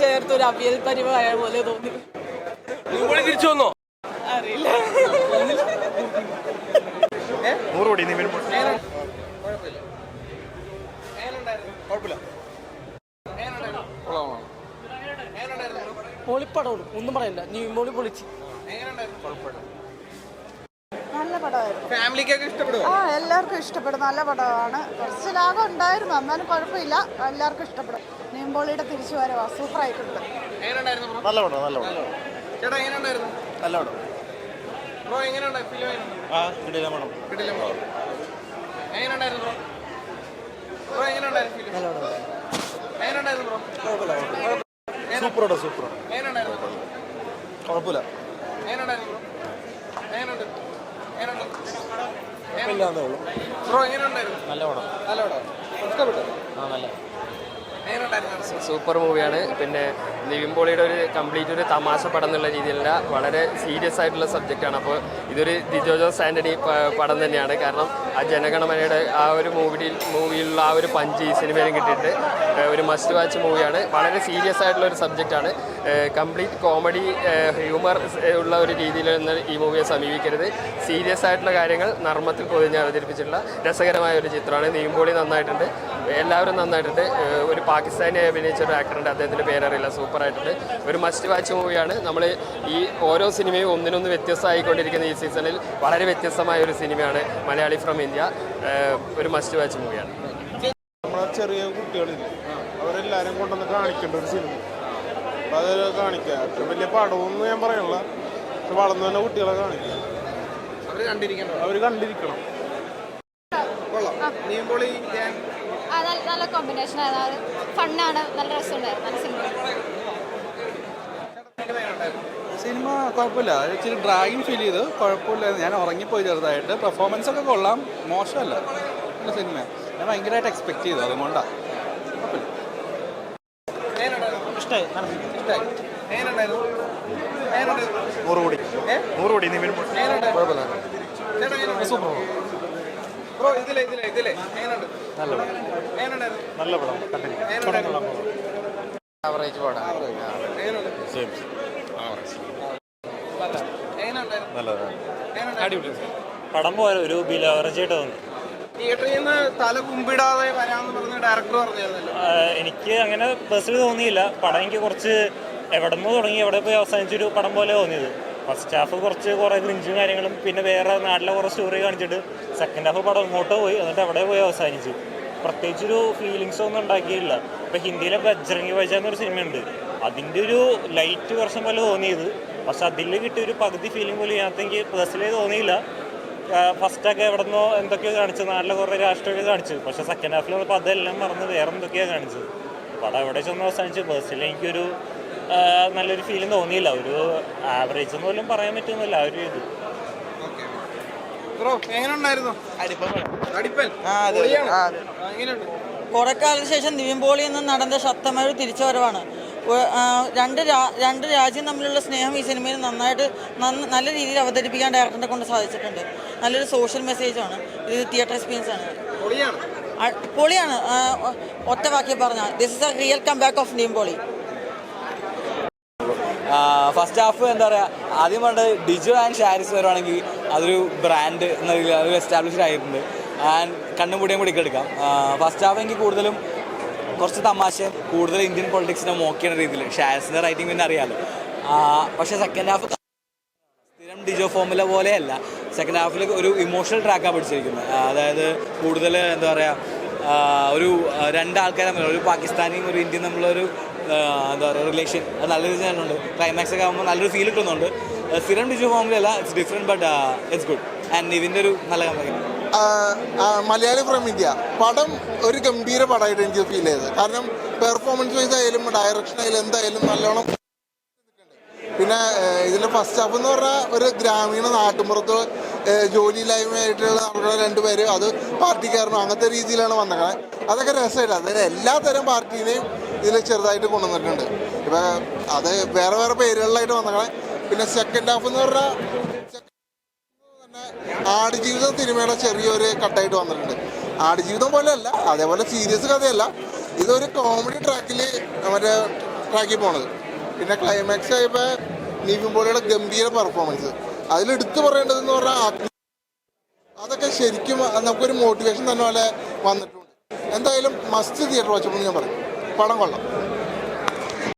ചേർത്തൊരു അവിയൽ പരിവായ പോലെ തോന്നി. തിരിച്ചു വന്നോ അറിയില്ല. പൊളിപ്പടം ഒന്നും പറയില്ല. നിവിൻപോളി പൊളിച്ച്. നല്ല പടമായിരുന്നു. ഫാമിലിക്കൊക്കെ ഇഷ്ടപ്പെടുമോ? എല്ലാവർക്കും ഇഷ്ടപ്പെടും. നല്ല പടമാണ്. കുറച്ച് ലാഭം ഉണ്ടായിരുന്നു, എന്നാലും കുഴപ്പമില്ല. എല്ലാവർക്കും ഇഷ്ടപ്പെടും. നിവിൻപോളിയുടെ തിരിച്ചു വരവാ സൂപ്പർ ആയിട്ടുണ്ട്. നല്ല പടം ചേട്ടാ എങ്ങനെയുണ്ടായിരുന്നു? നല്ല പടം ബ്രോ എങ്ങനെയുണ്ടായി ഫിലിം? എങ്ങനെയുണ്ടായിരുന്നു ബ്രോ? ബ്രോ എങ്ങനെയുണ്ടായിരുന്നു ഫിലിം? എങ്ങനെയുണ്ടായിരുന്നു ബ്രോ? സൂപ്പർ എങ്ങനെയുണ്ടായിരുന്നു? കുഴപ്പമില്ല. എങ്ങനെയുണ്ടായിരുന്നു ബ്രോ? എങ്ങനെയുണ്ട്? ബ്രോ എങ്ങനെയുണ്ടായിരുന്നു? നല്ല പടം. ഇഷ്ടപ്പെട്ടു? നല്ല സൂപ്പർ മൂവിയാണ്. പിന്നെ നിവിൻപോളിയുടെ ഒരു കംപ്ലീറ്റ് ഒരു തമാശ പടം എന്നുള്ള രീതിയിലല്ല, വളരെ സീരിയസ് ആയിട്ടുള്ള സബ്ജക്റ്റാണ്. അപ്പോൾ ദിജോ ജോസ് ആൻ്റണി പടം തന്നെയാണ്. കാരണം ആ ജനഗണമനയുടെ ആ ഒരു മൂവിയിലുള്ള ആ ഒരു പഞ്ച് ഈ സിനിമയിലും കിട്ടിയിട്ട് ഒരു മസ്റ്റ് വാച്ച് മൂവിയാണ്. വളരെ സീരിയസ് ആയിട്ടുള്ള ഒരു സബ്ജക്റ്റാണ്. കംപ്ലീറ്റ് കോമഡി ഹ്യൂമർ ഉള്ള ഒരു രീതിയിൽ ഈ മൂവിയെ സമീപിക്കരുത്. സീരിയസ് ആയിട്ടുള്ള കാര്യങ്ങൾ നർമ്മത്തിൽ പൊതിഞ്ഞ് അവതരിപ്പിച്ചിട്ടുള്ള രസകരമായ ഒരു ചിത്രമാണ്. നിവിൻപോളി നന്നായിട്ടുണ്ട്, എല്ലാവരും നന്നായിട്ടുണ്ട്. ഒരു പാകിസ്ഥാനി അഭിനയിച്ച ഒരു ആക്ടറുണ്ട്, അദ്ദേഹത്തിൻ്റെ പേരറിയില്ല. സൂപ്പറായിട്ടുണ്ട്. ഒരു മസ്റ്റ് വാച്ച് മൂവിയാണ്. നമ്മൾ ഈ ഓരോ സിനിമയും ഒന്നിനൊന്ന് വ്യത്യസ്തമായിക്കൊണ്ടിരിക്കുന്ന ഈ സീസണിൽ വളരെ വ്യത്യസ്തമായ ഒരു സിനിമയാണ് മലയാളി ഫ്രം ഇന്ത്യ. ഒരു മസ്റ്റ് വാച്ച് മൂവിയാണ്. നമ്മളെ ചെറിയ കുട്ടികളില്ലേ, അവരെല്ലാവരും കൊണ്ടുവന്ന് കാണിക്കേണ്ട ഒരു സിനിമ. അപ്പോൾ അത് കാണിക്കുക. അത്ര വലിയ പടമൊന്നും ഞാൻ പറയണില്ല, പക്ഷെ വളർന്നു തന്നെ കുട്ടികളെ കാണിക്കുക. അവർ കണ്ടിരിക്കണം. നല്ല കോമ്പിനേഷൻ ആയിരുന്നു. ഫണ്ണാണ്, നല്ല രസമുണ്ടായിരുന്നു. നല്ല സിനിമ കുഴപ്പമില്ല. ഇച്ചിരി ഡ്രാഗിങ് ഫീൽ ചെയ്ത് കുഴപ്പമില്ലായിരുന്നു. ഞാൻ ഉറങ്ങിപ്പോയി ചെറുതായിട്ട്. പെർഫോമൻസ് ഒക്കെ കൊള്ളാം, മോശമല്ല. നല്ല സിനിമ ഞാൻ ഭയങ്കരമായിട്ട് എക്സ്പെക്ട് ചെയ്തു, അതുകൊണ്ടാണ്. നല്ല പടം. ആവറേജ് പടം. പടം പോലെ ഒരു ബിലോറേജായിട്ട് തോന്നി. തിയേറ്ററിൽ നിന്ന് തല കുമ്പിടാതെ വരാമെന്ന് പറഞ്ഞ ഡയറക്ടർ പറഞ്ഞായിരുന്നല്ലോ. എനിക്ക് അങ്ങനെ പേഴ്സണലി തോന്നിയില്ല. പടം എനിക്ക് കുറച്ച് എവിടെ നിന്ന് തുടങ്ങി എവിടെ പോയി അവസാനിച്ചൊരു പടം പോലെ തോന്നിയത്. ഫസ്റ്റ് ഹാഫ് കുറേ ക്രിഞ്ചും കാര്യങ്ങളും, പിന്നെ വേറെ നാട്ടിലെ കുറേ സ്റ്റോറി കാണിച്ചിട്ട് സെക്കൻഡ് ഹാഫ് പടം ഇങ്ങോട്ടോ പോയി, എന്നിട്ട് എവിടെ പോയി അവസാനിച്ചു. പ്രത്യേകിച്ചൊരു ഫീലിങ്സ് ഒന്നും ഉണ്ടാക്കിയില്ല. ഇപ്പം ഹിന്ദിയിലെ ബജ്രംഗി ഭായ്ജ എന്നൊരു സിനിമയുണ്ട്, അതിൻ്റെ ഒരു ലൈറ്റ് വെർഷൻ പോലെ തോന്നിയത്. പക്ഷെ അതിൽ കിട്ടിയൊരു പകുതി ഫീലിംഗ് പോലും ഇതിനകത്ത് എനിക്ക് പേഴ്സണലി തോന്നിയില്ല. ഫസ്റ്റൊക്കെ എവിടെ നിന്നോ എന്തൊക്കെയോ കാണിച്ചു, നാട്ടിലെ കുറേ രാഷ്ട്രീയമൊക്കെ കാണിച്ചു. പക്ഷെ സെക്കൻഡ് ഹാഫിൽ വന്നപ്പോൾ അതെല്ലാം മറന്ന് വേറെ എന്തൊക്കെയാണ് കാണിച്ചത്. പടം എവിടെ ചെന്ന് അവസാനിച്ചു. പേഴ്സണലി എനിക്കൊരു നല്ലൊരു ഫീലിംഗ് തോന്നിയില്ല. ഒരു ആവറേജ് എന്ന് പോലും പറയാൻ പറ്റുന്നില്ല ആ ഒരു ഇത്. കുറെ കാലത്തിന് ശേഷം നിവിൻപോളി എന്ന നടന്റെ ശക്തമായ ഒരു തിരിച്ചുവരവാണ്. രണ്ട് രാജ്യം തമ്മിലുള്ള സ്നേഹം ഈ സിനിമയിൽ നല്ല രീതിയിൽ അവതരിപ്പിക്കാൻ ഡയറക്ടറിനെ കൊണ്ട് സാധിച്ചിട്ടുണ്ട്. നല്ലൊരു സോഷ്യൽ മെസ്സേജാണ് ഇത്. തിയേറ്റർ എക്സ്പീരിയൻസ് ആണ്, പൊളിയാണ്. ഒറ്റ വാക്കി പറഞ്ഞാൽ this is A real come back of Nivin Pauly. First half എന്താ പറയുക, ആദ്യം പറഞ്ഞത് ഡിജോ ആൻഡ് ഷാരിസ് വരുവാണെങ്കിൽ അതൊരു ബ്രാൻഡ് എന്ന രീതിയിൽ അതൊരു എസ്റ്റാബ്ലിഷ്ഡ് ആയിട്ടുണ്ട്. ആൻഡ് കണ്ണും കൂടിയും കൂടി എടുക്കാം. ഫസ്റ്റ് ഹാഫ് എനിക്ക് കൂടുതലും കുറച്ച് തമാശ, കൂടുതൽ ഇന്ത്യൻ പൊളിറ്റിക്സിനെ മോക്കിയുന്ന രീതിയിൽ. ഷാരിസിൻ്റെ റൈറ്റിംഗ് പിന്നെ അറിയാമല്ലോ. പക്ഷേ സെക്കൻഡ് ഹാഫ് സ്ഥിരം ഡിജോ ഫോമുല പോലെയല്ല. സെക്കൻഡ് ഹാഫിൽ ഒരു ഇമോഷണൽ ട്രാക്കാണ് പിടിച്ചിരിക്കുന്നത്. അതായത് കൂടുതൽ എന്താ പറയുക, ഒരു രണ്ടാൾക്കാർ തമ്മിൽ, ഒരു പാകിസ്ഥാനിയും ഒരു ഇന്ത്യയും തമ്മിലൊരു എന്താ പറയുക റിലേഷൻ, അത് നല്ല രീതിയിൽ തന്നെയുണ്ട്. ക്ലൈമാക്സ് ഒക്കെ ആകുമ്പോൾ നല്ലൊരു ഫീൽ കിട്ടുന്നുണ്ട്. സ്ഥിരം ഡിജോ ഫോമിലല്ല, it's different but it's good. And ഇതിൻ്റെ ഒരു നല്ല കമ്പനി. മലയാളി ഫ്രം ഇന്ത്യ പടം ഒരു ഗംഭീര പടമായിട്ട് എനിക്ക് ഫീൽ ചെയ്തത്. കാരണം പെർഫോമൻസ് വൈസ് ആയാലും ഡയറക്ഷൻ ആയാലും എന്തായാലും നല്ലോണം. പിന്നെ ഇതിൻ്റെ ഫസ്റ്റ് ഹാഫ് എന്ന് പറഞ്ഞാൽ ഒരു ഗ്രാമീണ നാട്ടുമ്പുറത്ത് ജോലിയില്ലായ്മയായിട്ടുള്ള ആളുകൾ രണ്ടുപേര്, അത് പാർട്ടിക്കാരനോ അങ്ങനത്തെ രീതിയിലാണ് വന്നേക്കണത്. അതൊക്കെ രസമില്ല. അതായത് എല്ലാ തരം പാർട്ടീനെയും ഇതിൽ ചെറുതായിട്ട് കൊണ്ടുവന്നിട്ടുണ്ട്. ഇപ്പം അത് വേറെ വേറെ പേരുകളിലായിട്ട് വന്നേക്കണേ. പിന്നെ സെക്കൻഡ് ഹാഫ് എന്ന് പറഞ്ഞാൽ തന്നെ ആടുജീവിതം സിനിമയുടെ ചെറിയൊരു കട്ടായിട്ട് വന്നിട്ടുണ്ട്. ആടുജീവിതം പോലെയല്ല, അതേപോലെ സീരിയസ് കഥയല്ല. ഇതൊരു കോമഡി ട്രാക്കിൽ മറ്റേ ട്രാക്കിൽ പോണത്. പിന്നെ ക്ലൈമാക്സ് ആയപ്പോൾ നിവിൻ പോളിയുടെ ഗംഭീര പെർഫോമൻസ്. അതിലെടുത്ത് പറയേണ്ടതെന്ന് പറഞ്ഞാൽ അതൊക്കെ ശരിക്കും നമുക്കൊരു മോട്ടിവേഷൻ തന്നെ പോലെ വന്നിട്ടുണ്ട്. എന്തായാലും മസ്റ്റ് തിയേറ്റർ വാച്ചപ്പോൾ ഞാൻ പറയും, പടം കൊള്ളാം.